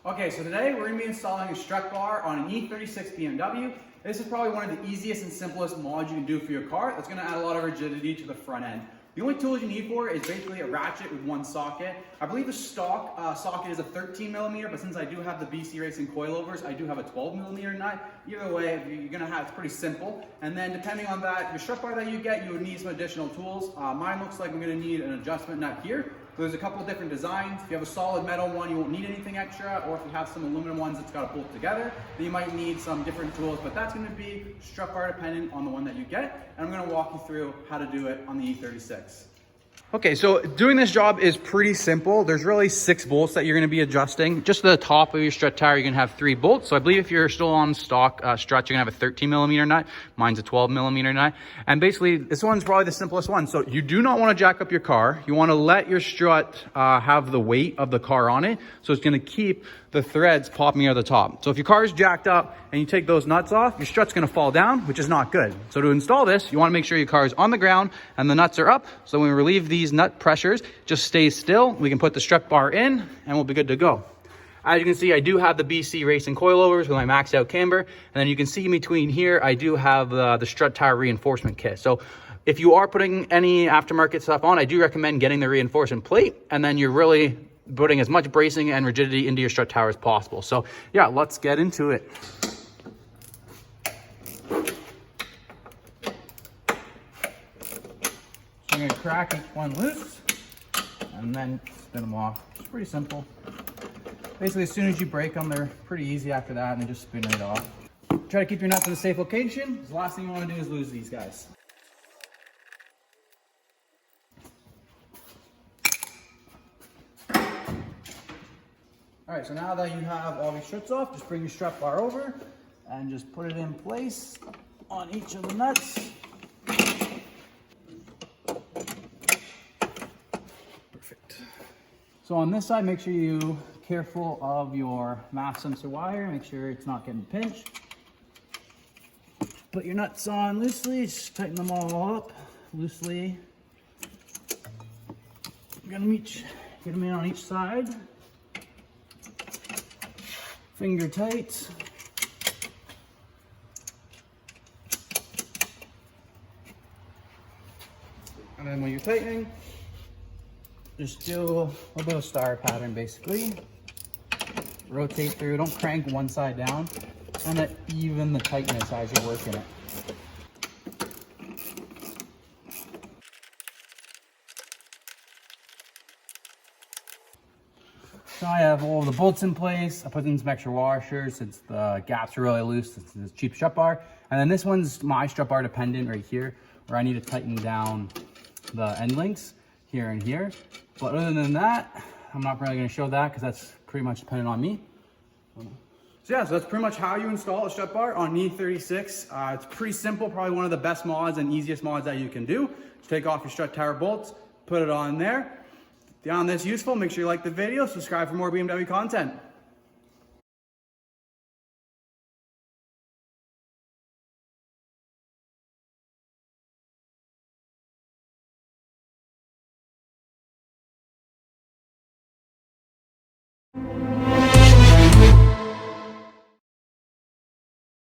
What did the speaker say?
Okay, so today we're going to be installing a strut bar on an E36 BMW. This is probably one of the easiest and simplest mods you can do for your car. That's going to add a lot of rigidity to the front end. The only tools you need for it is basically a ratchet with one socket. I believe the stock socket is a 13mm, but since I do have the BC Racing coilovers, I do have a 12mm nut. Either way, you're going to have, it's pretty simple. And then depending on that, your strut bar that you get, you would need some additional tools. Mine looks like I'm going to need an adjustment nut here. So there's a couple different designs. If you have a solid metal one, you won't need anything extra, or if you have some aluminum ones that's got to bolt together, then you might need some different tools, but that's going to be strut bar dependent on the one that you get, and I'm going to walk you through how to do it on the E36. Okay, so doing this job is pretty simple. There's really 6 bolts that you're going to be adjusting. Just the top of your strut tire, you're going to have 3 bolts. So I believe if you're still on stock struts, you're going to have a 13mm nut. Mine's a 12mm nut. And basically, this one's probably the simplest one. So you do not want to jack up your car. You want to let your strut have the weight of the car on it. So it's going to keep the threads popping out of the top. So if your car is jacked up and you take those nuts off, your strut's going to fall down, which is not good. So to install this, you want to make sure your car is on the ground and the nuts are up. So when we relieve these nut pressures, just stay still. We can put the strut bar in and we'll be good to go. As you can see, I do have the BC Racing coilovers with my maxed out camber. And then you can see in between here, I do have the strut tire reinforcement kit. So if you are putting any aftermarket stuff on, I do recommend getting the reinforcement plate, and then you're really putting as much bracing and rigidity into your strut tower as possible. So yeah, let's get into it. So I'm gonna crack each one loose and then spin them off. It's pretty simple. Basically, as soon as you break them, they're pretty easy after that, and they just spin right off. Try to keep your nuts in a safe location. The last thing you want to do is lose these guys. All right, so now that you have all your struts off, just bring your strut bar over and just put it in place on each of the nuts. Perfect. So on this side, make sure you're careful of your mass sensor wire. Make sure it's not getting pinched. Put your nuts on loosely, just tighten them all up loosely. You're gonna get them in on each side. Finger tight. And then when you're tightening, just do a little bit of star pattern basically. Rotate through, don't crank one side down, and then even the tightness as you're working it. So I have all the bolts in place. I put in some extra washers since the gaps are really loose. It's a cheap strut bar. And then this one's my strut bar dependent right here, where I need to tighten down the end links here and here. But other than that, I'm not really gonna show that because that's pretty much dependent on me. So yeah, so that's pretty much how you install a strut bar on E36. It's pretty simple, probably one of the best mods and easiest mods that you can do. Just take off your strut tower bolts, put it on there. If you found this useful, make sure you like the video, subscribe for more BMW content.